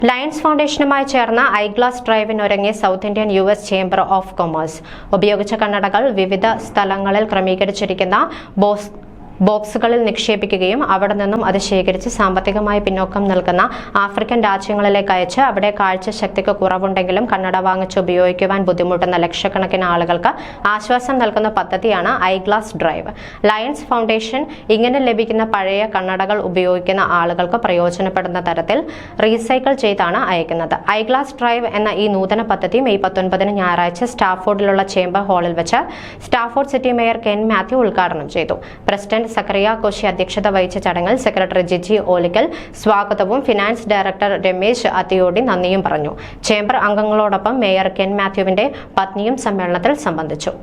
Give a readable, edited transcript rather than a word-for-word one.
Lions ഫൗണ്ടേഷനുമായി ചേർന്ന eyeglass ഡ്രൈവിനൊരുങ്ങി South Indian US chamber of commerce. ഉപയോഗിച്ച കണ്ണടകൾ വിവിധ സ്ഥലങ്ങളിൽ ക്രമീകരിച്ചിരിക്കുന്ന ബോക്സുകളിൽ നിക്ഷേപിക്കുകയും അവിടെ നിന്നും അത് ശേഖരിച്ച് സാമ്പത്തികമായി പിന്നോക്കം നിൽക്കുന്ന ആഫ്രിക്കൻ രാജ്യങ്ങളിലേക്ക് അയച്ച് അവിടെ കാഴ്ചശക്തിക്ക് കുറവുണ്ടെങ്കിലും കണ്ണട വാങ്ങിച്ച് ഉപയോഗിക്കുവാൻ ബുദ്ധിമുട്ടുന്ന ലക്ഷക്കണക്കിന് ആളുകൾക്ക് ആശ്വാസം നൽകുന്ന പദ്ധതിയാണ് ഐഗ്ലാസ് ഡ്രൈവ്. ലയൺസ് ഫൗണ്ടേഷൻ ഇങ്ങനെ ലഭിക്കുന്ന പഴയ കണ്ണടകൾ ഉപയോഗിക്കുന്ന ആളുകൾക്ക് പ്രയോജനപ്പെടുന്ന തരത്തിൽ റീസൈക്കിൾ ചെയ്താണ് അയക്കുന്നത്. ഐഗ്ലാസ് ഡ്രൈവ് എന്ന ഈ നൂതന പദ്ധതി മെയ് 19 ഞായറാഴ്ച സ്റ്റാഫോർഡിലുള്ള ചേംബർ ഹാളിൽ വെച്ച് Stafford city mayor Ken Mathew ഉദ്ഘാടനം ചെയ്തു. പ്രസിഡന്റ് സക്കറിയ കോശി അധ്യക്ഷത വഹിച്ച ചടങ്ങിൽ സെക്രട്ടറി ജിജി ഓലിക്കൽ സ്വാഗതവും ഫിനാൻസ് ഡയറക്ടർ രമേശ് അത്തിയോടി നന്ദിയും പറഞ്ഞു. ചേംബർ അംഗങ്ങളോടൊപ്പം മേയർ കെൻ മാത്യുവിന്റെ പത്നിയും സമ്മേളനത്തിൽ സംബന്ധിച്ചു.